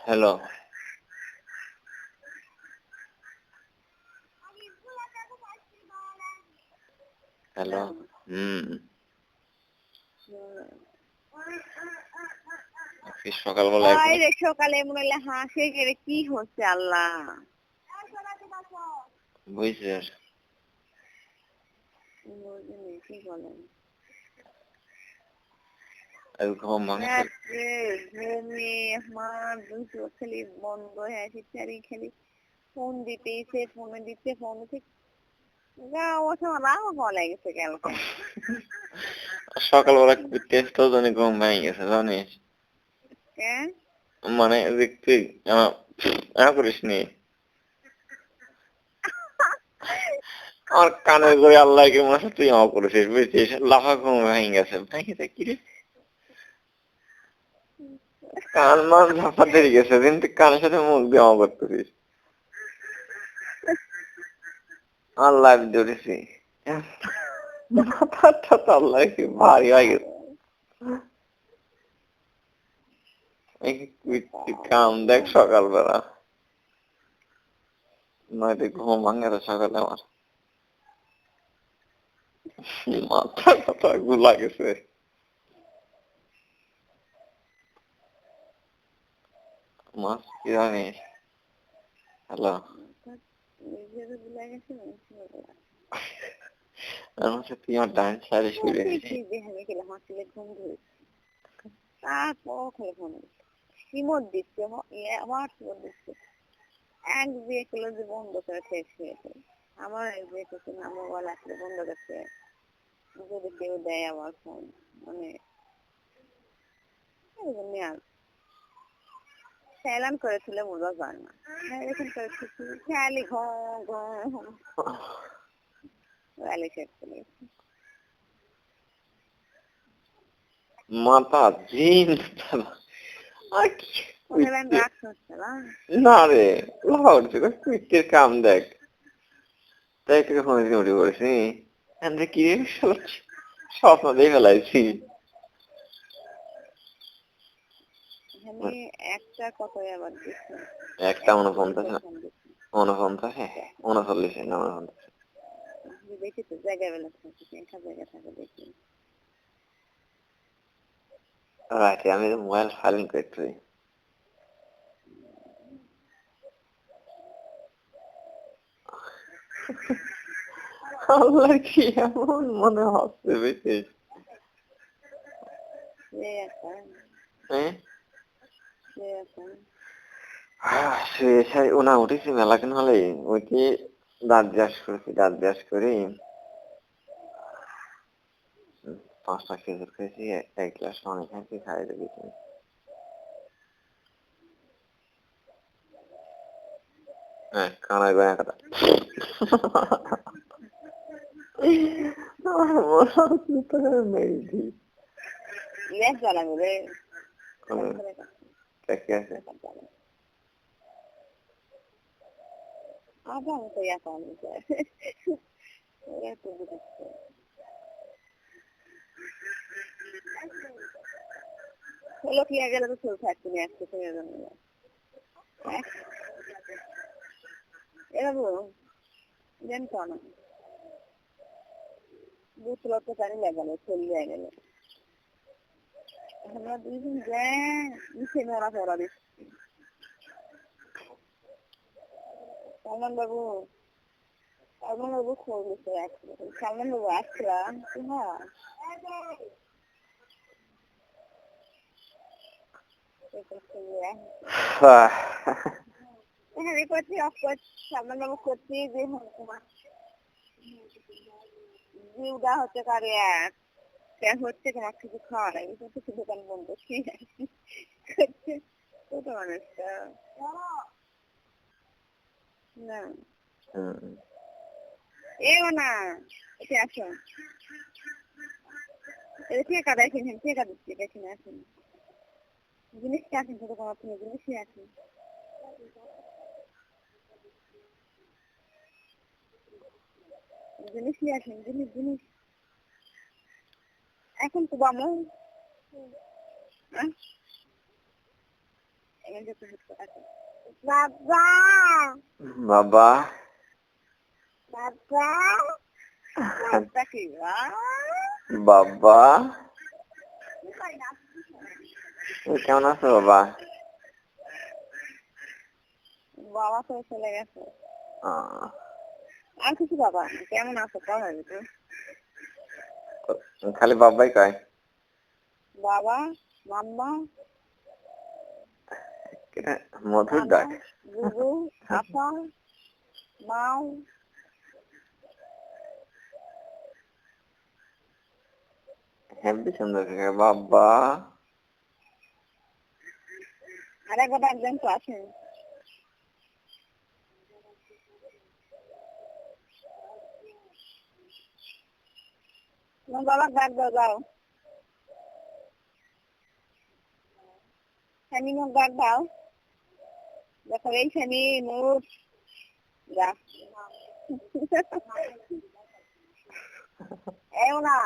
Hello hello সকালবেলা সকালে মনে হলে হাসে গেলে কি হচ্ছে আল্লাহ বুঝছি কি বলেন ঘুমে আমার দুটো খালি বন্ধ হয়ে আছে খালি ফোন দিতেছে ফোনে দিতে ফোন সকালবেলা টেস্ট জানি ঘুম ভেঙে গেছে জানিস মানে তুই করিস নি আমার কানের করে আল্লাহ কি মনে তুই আমার করেছিস বুঝছিস লাফা ঘুম ভেঙে গেছে ভেঙে কি রে কান মান লাফা দেরি গেছে কিন্তু কানের সাথে মুখ দিয়ে আমা করতেছিস আল্লাহ ধরেছি মাথাটা আল্লাহ কি ভারী হয়ে গেছে কাম দেখ সকালবেলা নয়তো ঘুম ভাঙে তো সকালে আমার মাথা গুলা গেছে মাছ কি জানিস হ্যালো তুই আমার ডান্স সারিস করে সিমত দিচ্ছে আমার সিমত দিচ্ছে এক বিয়ে করলো যে বন্ধ করে খেয়েছে আমার এক বিয়ে করছে না মোবাইল আসলে বন্ধ করছে যদি কেউ দেয় আমার ফোন মানে স্যালান করেছিল মজা যায় না এরকম করেছি খেয়ালি মাথা জিন না রে কুইটের কাম দেখ তাই থেকে ফোন উঠে পড়েছি কি স্বপ্ন দিয়ে ফেলাইছি একটা কত আবার একটা 49 39 না 49 দেখি তো জায়গা বেলা থাকে জায়গা থাকে দেখি রাইট আমি মোবাইল সাইলেন্ট করছি আল্লাহ কি এমন মনে হচ্ছে বুঝছিস ওনা উঠেছি মেলাকেন হলে ওইটি দাঁত ব্রাশ করেছি দাঁত ব্রাশ করে 5টা খেজুর খেয়েছি 1 গ্লাস পানি খেয়েছি খাইয়ে দিয়েছি হ্যাঁ কানায় গয়া কথা হলো কি গেলে তো চলছে তুমি আসতে তুমি জানতো না বুঝলো তো জানি লাগালো চলে গেল আমরা দুইজন নিচে মরা পড়া দিচ্ছি সালমান বাবু খোঁজ দিচ্ছে সালমান বাবু আসছিলাম সালমান বাবু করছি যে জিউদা হচ্ছে কারে হচ্ছে তোমার কিছু খাওয়া নাই কিছু দোকান বন্ধ ছোট মানুষটা না এও না এটা আসো এটা কে কাদা এখানে কে কাদা দিচ্ছে এখানে আসুন জিনিসটা আসেন ছোট কোনো আপনি জিনিসই আসেন জিনিসই আসেন জিনিস এখন তো বামো বাবা বাবা বাবা বাবা কি বাবা তুমি কেমন আছো বাবা? বাবা তো চলে গেছে। আহ, আর কিছু বাবা কেমন আছো কেমন খালি বাবাই কয়। বাবা মাম্মা মধুর ডাক। গুগু আপা মাও হেব্বি সুন্দর করে বাবা। আরেকবার ডাকবেন তো আসেন। তোমার বাবা ডাক দাও যাও। শনি মুখ ডাক দাও। দেখো এই শনি মুখ যা এও না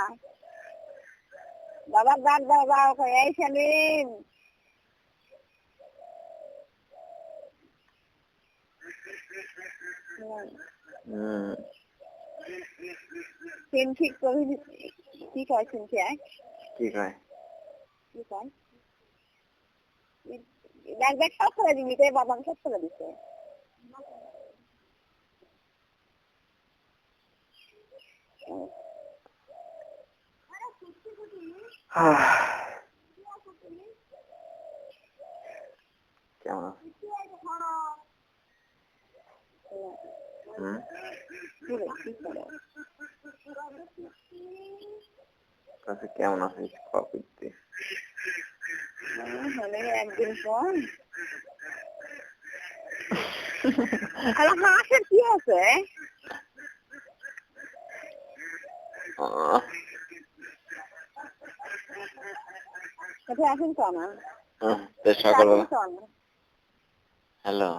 বাবার ডাক দাও যাও এই শনি সিন ঠিক করে কি কয় শুনছি কি কয়? কি কয় ডাক ডাক সব করে দিবি তো বাবাকে সব করে দিছে কেমন আছো? কেমন আছিস কপিতে? একদিন পর হাঁসের কি আছে কোথায় আসেন তো না সকালবেলা হ্যালো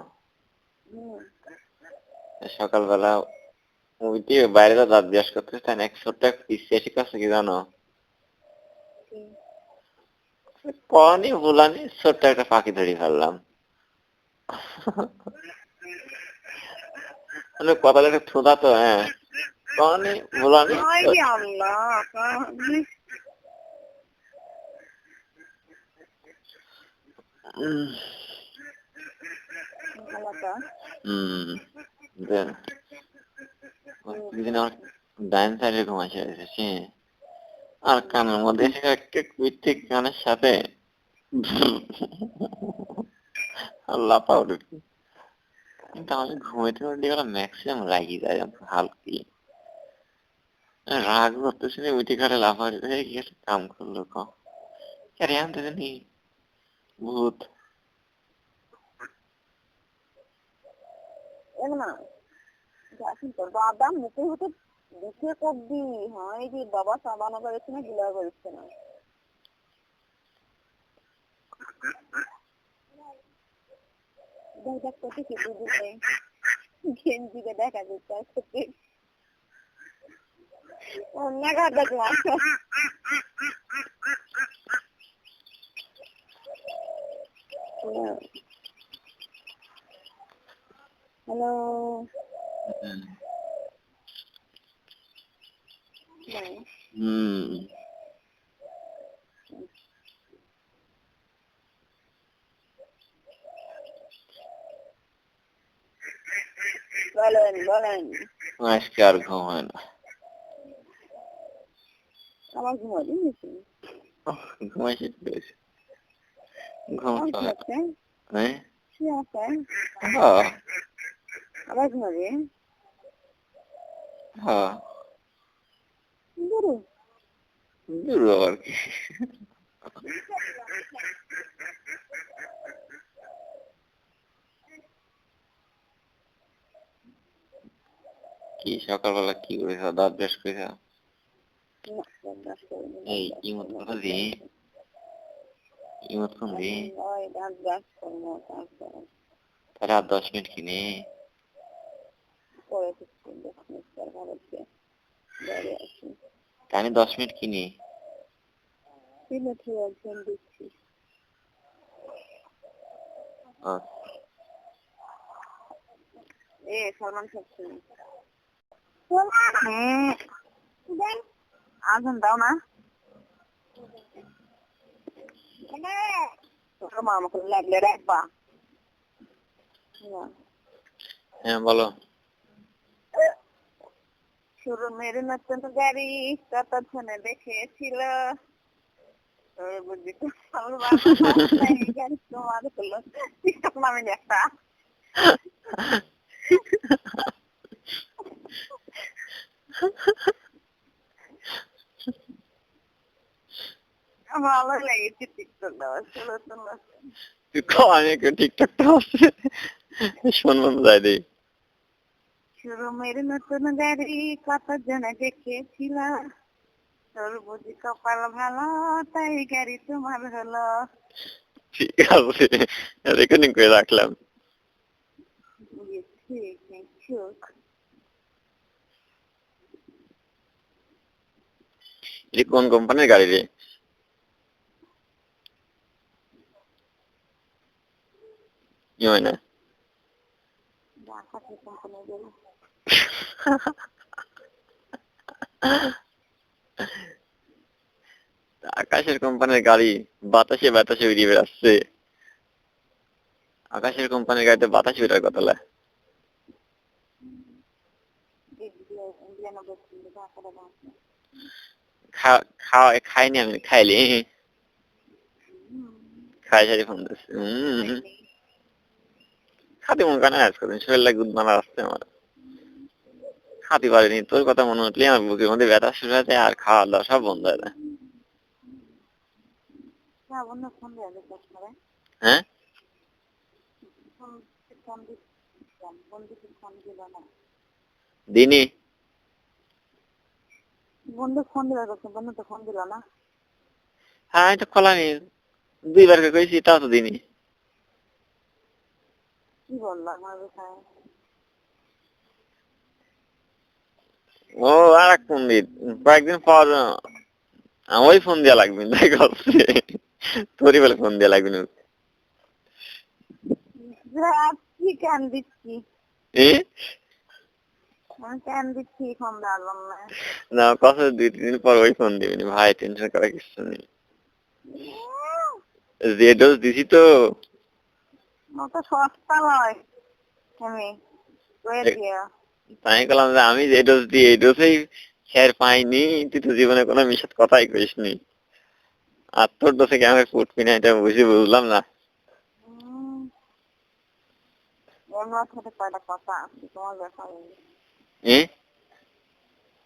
সকালবেলা মুভিটি বাইরে তো দাঁত ব্রাশ করতেছে তাই এক ছোট্ট ইসিয়াসি কাছে কি জানো? কনি ভুলানি ছোট্ট একটা পাখি ধরে ফেললাম। কথা একটা ছোদা তো হ্যাঁ কনি ভুলানি ডাইন সাইডে ঘুমাইছে আর কানের মধ্যে একটা কৃত্রিক গানের সাথে লাফা উঠে। কিন্তু আমি ঘুমাইতে পারলে ম্যাক্সিমাম রাগি যায় হালকি রাগ করতেছি না উঠে ঘরে লাফা কাম করলো কে আনতে জানি ভূত বাবা মুখে হতে দিকে করবি হয় যে বাবা সাবানো করেছে না গিলা করেছে না দেখ কত কি বুঝে গেঞ্জিকে দেখা যাচ্ছে অন্য গাড়া আছে হ্যালো বলেন বলেন আজকে আর ঘুম হয় না আমার ঘুমালি ঘুমাইছি ঘুম হ্যাঁ আবার ঘুমাবি হ্যাঁ দূর আর কি কি সকালবেলা কি করেছ দাঁত ব্রাশ করেছ এই ইমত কথা দি ইমত কোন দি তাহলে আর 10 মিনিট কিনে আমি 10 মিনিট কিনি সলমান সত্যি আগুন দাও না আমাকে লাগলে রাখবা হ্যাঁ বলো। শোরুমের নতুন গাড়ি কত ধনে দেখেছিল বুঝি তোমার হলো টিকটক নামে একটা ভালো লেগেছে টিকটক দেওয়া আমি একটু টিকটকটা আছে শুনলাম যাই দিই। শোরুমের নতুন গাড়ি কত জনে দেখেছিল তোর বুঝি কপাল ভালো তাই গাড়ি তোমার হলো। ঠিক আছে রেকর্ডিং করে রাখলাম। এটা কোন কোম্পানির গাড়ি রে? কি হয় না আকাশের কোম্পানির গাড়ি বাতাসে বাতাসে উড়িয়ে বেড়াচ্ছে। আকাশের কোম্পানির গাড়িতে বাতাসে উড়ার কথা না। খাইনি আমি খাইলি খাই সারি ফোন দিচ্ছি খাতে মন কানে আজ কদিন শরীর লাগে উদ্মানা আসছে আমার খাতে পারিনি তোর কথা মনে উঠলে আমার বুকের মধ্যে ব্যথা শুরু হয়ে যায় আর খাওয়া দাওয়া সব বন্ধ হয়ে যায়। হ্যাঁ দিনই বন্ধু ফোন দিল বন্ধু তো ফোন দিল না। হ্যাঁ আমি তো খোলানি 2 বার কইছি তাও তো দিনই। কি বললো আমার বিষয়ে? ও আর এক পন্ডিত কয়েকদিন পর আমারই ফোন দেওয়া লাগবে তাই করছে তোরই বলে ফোন দেওয়া লাগবে না। কি কেন দিচ্ছি কেন দিচ্ছি ফোন দেওয়ার না কথা 2-3 দিন পর ওই ফোন দিবি ভাই টেনশন করার কিছু নেই। যে ডোজ দিছি তো তো সস্তা নয় আমি তাই করলাম যে আমি যে ডোজ দিই এই ডোজেই খের পাইনি তুই তো জীবনে কোনো মিশাত কথাই কইসনি আর তোর ডোজে কি আমাকে ফুটবি না এটা বুঝলাম না। কয়টা কথা আছে তোমার ব্যাপারে এ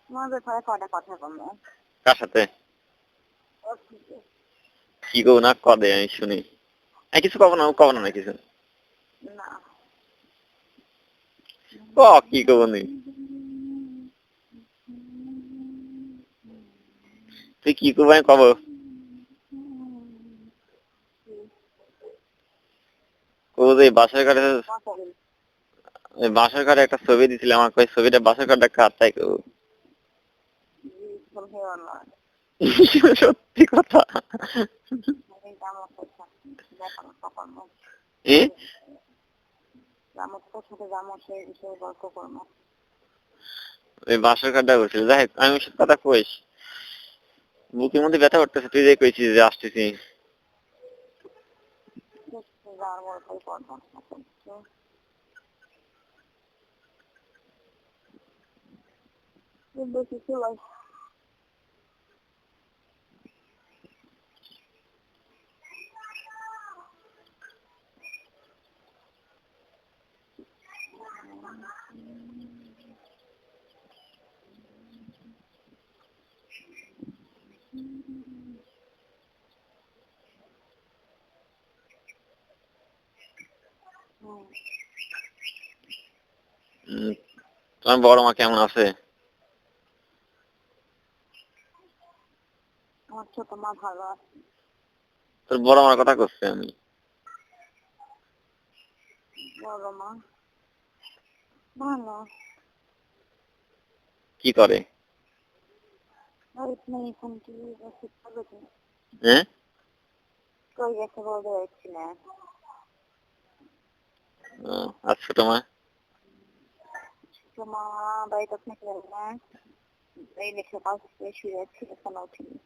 তোমার ব্যাপারে কয়টা কথা বলবো কার সাথে কি গো না কদে আমি শুনি কিছু কব না কিছু না কি কব নি তুই কি করবো আমি কব ও যে বাসার ঘাটে একটা ছবি দিছিল আমাকে ওই ছবিটা বাসার ঘাটটা কার তাই করবো সত্যি কথা ওই বাসার ঘাটটা করছিল যাই আমি সব কথা কইস বুকের মধ্যে ব্যথা করতেছে তুই যে কইছিস যে আসতেছি তোমার বড় মা কেমন আছে? আমার ছোট মা ভালো আছে। তোর বড় মার কথা করছি আমি। বড় মা ভালো। কি করে? হ্যাঁ? কই গেছে বলতে পারছি না। আর ছোট মা? মা বাড়িতে থাকলেন না, এই রেখে কাজ শুয়ে যাচ্ছি, এখন উঠিনি।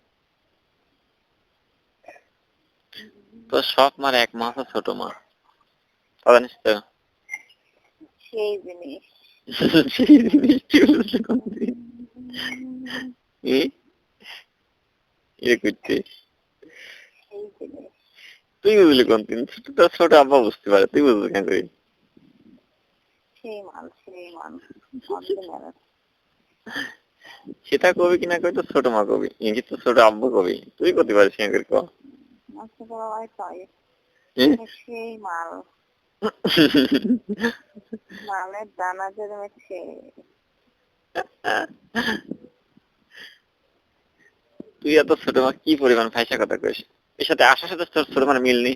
তো সব মার এক মা তো ছোট মা, জানিস তো? সেই জিনিস সেই জিনিস কি বলছে কোনদিন? করছিস সেই জিনিস তুই বুঝলি কোনদিন? ছোট আব্বা বুঝতে পারে, তুই বুঝবি কেন করি? সেই মান সেটা কবি কিনা কবি তো ছোট মা কবি, ইঙ্গিত তো ছোট আব্বু কবি, তুই করতে পারিস কেন করি? আচ্ছা বড় ভাই পাই সেই মালের দানা জন্মেছে। তুই এত ছোট মা কি পরিমাণ ফাইসা কথা কইস? এর সাথে আসার সাথে তোর ছোট মার মিল নেই।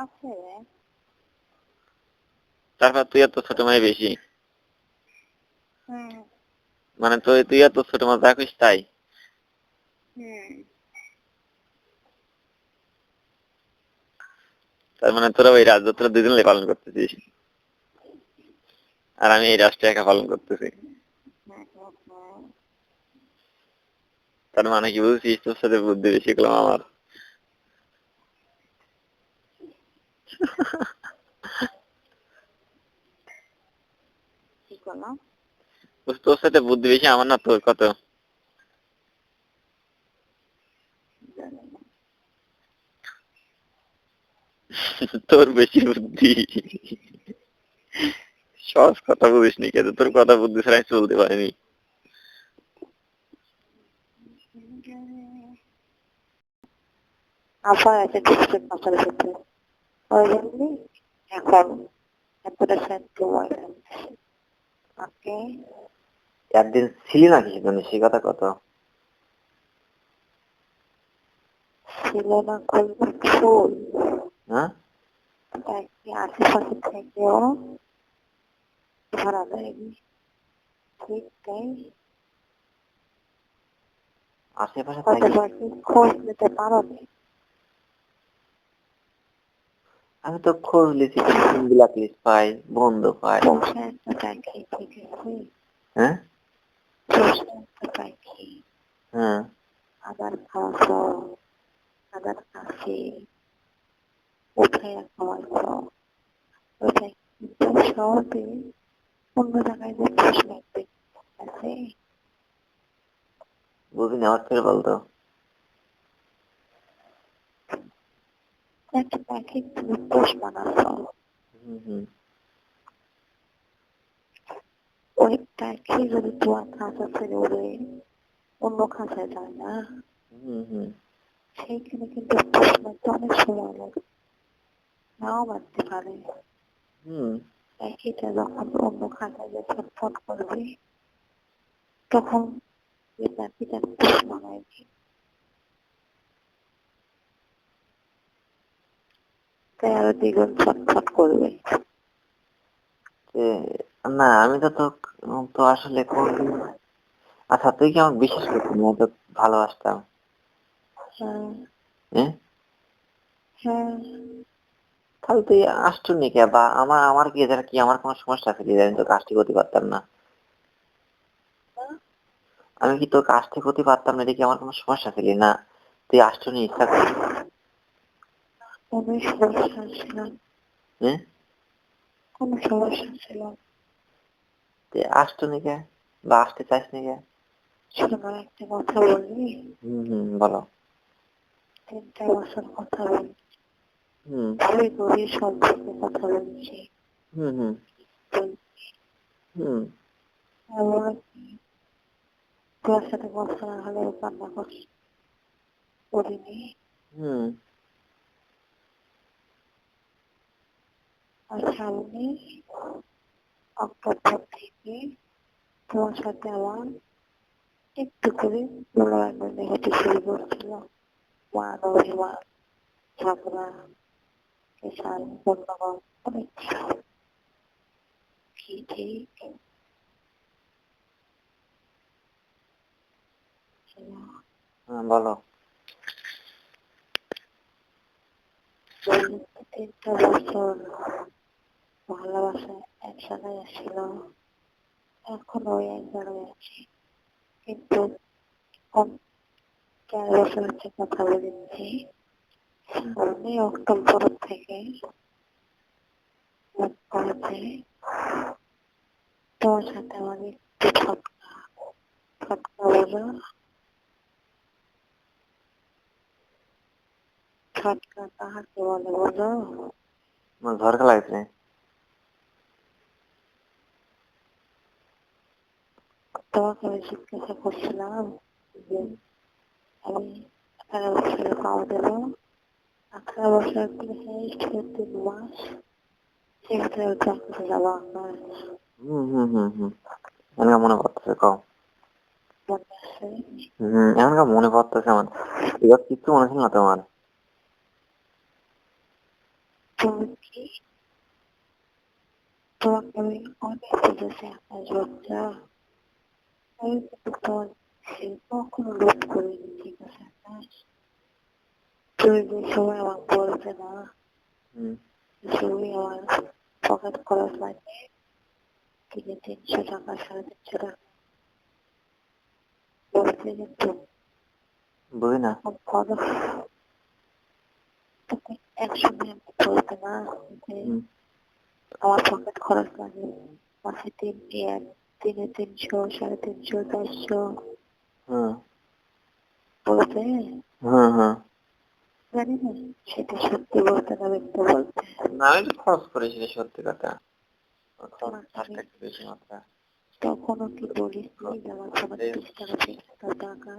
আছে তারপর তুই এত ছোট মাই বেশি, মানে তুই এত ছোট মা যা কইস তাই। তার মানে তোরা ওই রাজ্য তোরা দুজন পালন করতেছিস, আর আমি এই রাষ্ট্র একা পালন করতেছি। তার মানে কি বুঝছিস? তোর সাথে বুদ্ধি বেশি করলাম আমার। তোর সাথে বুদ্ধি বেশি আমার না তোর? কত তোর বেশি বুদ্ধি। সহজ কথা বুঝিস নি, কিন্তু তোর কথা বুদ্ধি ছাড়াই চলতে পারিনি। আবার একটা ডিসপ্লেট মাথার ভিতরে ওই জন্যই এখন এতটা শান্তি হয়। ওকে একদিন ছিলি নাকি সেখানে? সে কথা কত ছিল না করবো ফুল, হ্যাঁ? তাকে আশেপাশে থেকেও ধরা দেয়নি, ঠিক তাই? আশেপাশে খোঁজ নিতে পারো নি? আমি তো খোঁজ লিছি, ব্ল্যাক লিস্ট পাই, বন্ধ পাই। হ্যাঁ হ্যাঁ আদার খাওয়াছো, আদার কাছে উঠে খাওয়াইছো, ওইটাই কিন্তু সহজে অন্য জায়গায় যে প্রশ্ন আছে। বুঝিনি, আমার থেকে বলতো। একটা পাখি তুমি পোষ বানাচ্ছো, ওই পাখি যদি তোমার খাঁচা ছেড়ে উড়ে অন্য খাঁচায় যায় না, সেইখানে কিন্তু পোষ মারতে অনেক সময় লাগে, নাও মারতে পারে। পাখিটা যখন অন্য খাঁচায় যে ছটফট করবে, তখন এই পাখিটা পোষ মানায়নি, তাই আরো দ্বিগুণ ছটফট করবে। না আমি তো তো আসলে কোনদিন, আচ্ছা তুই কি আমাকে বিশ্বাস করতি না? তো ভালোবাসতাম। তাহলে তুই আসতো নি কে? বা আমার কি এদের কি আমার কোনো সমস্যা আছে কি? আমি তো কাজটি করতে পারতাম না? আমি কি তোর কাজটি করতে পারতাম না? এটা কি আমার কোনো সমস্যা ছিল না? তুই আসতো নি ইচ্ছা করে? কোনো সমস্যা ছিল, কোনো সমস্যা ছিল? তুই আসতো নি কে? বা আসতে চাইস নি কে? শোনো একটা কথা বলি। বলো। 3 বছর কথা বলি, ভালোই গভীর সম্পর্কে কথা বলছি। আমার তোমার সাথে কথা না হলে কান্না করিনি। আর সামনে অক্টোবর থেকে তোমার সাথে আমার একটু করে মনোরঞ্জনে হতে শুরু করছিল। মান অভিমান, ঝগড়া, পেশাল, বন্ধগণ অনেক ছিল। কি ঠিক বলো। বছর ভালোবাসা একসাথে ছিল, এখন ওই এক জায়গায় আছি, কিন্তু 4 বছর হচ্ছে কথা বলেছি। সামনে অক্টোবর থেকে করেছে তোমার সাথে আমার একটু ফটকা ফটকা বলো, ফটকা কাহাকে বলে বলো? আমার ঝড়কা লাগছে। তোমাকে আমি জিজ্ঞাসা করছিলাম যে আমি 18 বছরে পাওয়া দিল, 18 বছর থেকে 3 মাস সেক্ষেত্রে আমি তোমার কাছে যাবো আপনার এমনকা মনে পড়তেছে কও। মনে আছে? এমনকা মনে পড়তেছে আমার। এবার কিচ্ছু মনে ছিল না তোমার? তুমি কি তোমাকে আমি অনেক বুঝেছি আকাশ বাচ্চা, আমি কিন্তু তোমার কখনো লোভ করিনি, ঠিক আছে আকাশ? তুমি যে সময় আমার বলবে না, তুমি আমার পকেট খরচ লাগে 300 টাকা 350 টাকা বলতে, কিন্তু বুঝি না। তুমি একসঙ্গে বলতে না যে আমার পকেট খরচ লাগে মাসে 300 350 400 বলতে, জানি না সেটা সত্যি বলতে না মিথ্যা বলতে। না, আমি তো খরচ করেছি সত্যি কথা। বেশি মাত্রা। তখনও কি বলিস যে আমার ফোনে 30 টাকা ফিক্স টাকা,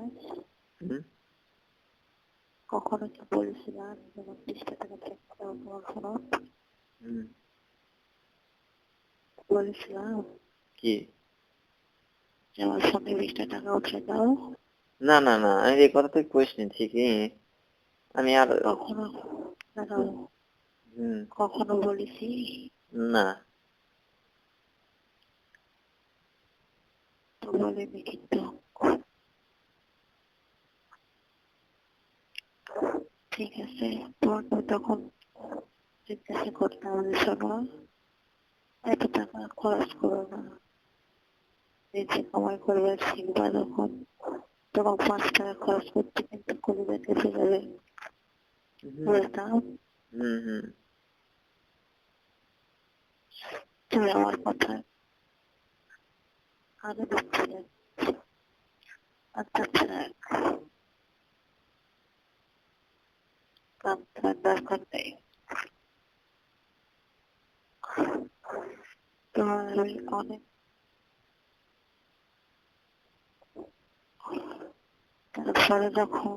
কখনো কি বলেছিলাম যে আমার 30 টাকা ফিক্স তোমার ফোন? বলেছিলাম কি যে আমার ফোনে 20 টাকা উঠে দাও? না না না, আমি এই কথা তুই কইসনি ঠিকই। আমি আর কখনো কখনো বলেছি না। তো বলিনি, কিন্তু ঠিক আছে তোমাকে তখন জিজ্ঞাসা করতাম যে শোনো, এত টাকা খরচ করো না, নিজে কামাই করবে শিখবা যখন তখন 5 টাকা খরচ করতে কিন্তু কলিজা কেটে যাবে, বলতাম। তুমি আমার কথা আগে দিচ্ছিলে, আচ্ছা থাক, কাম থাকার দরকার নেই। তোমার আমি অনেক, তারপরে যখন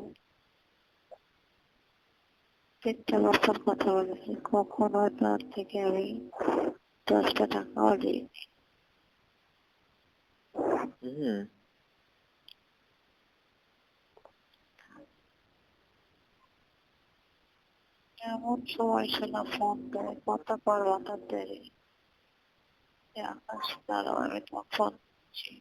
3 বছর কথা বলেছি, কখনো তার থেকে আমি 10টা টাকাও দিইনি। এমন সময় ছিল ফোন দেয়, কথা পর হঠাৎ দেরি, আকাশ দাঁড়াও আমি তোমার ফোন দিচ্ছি।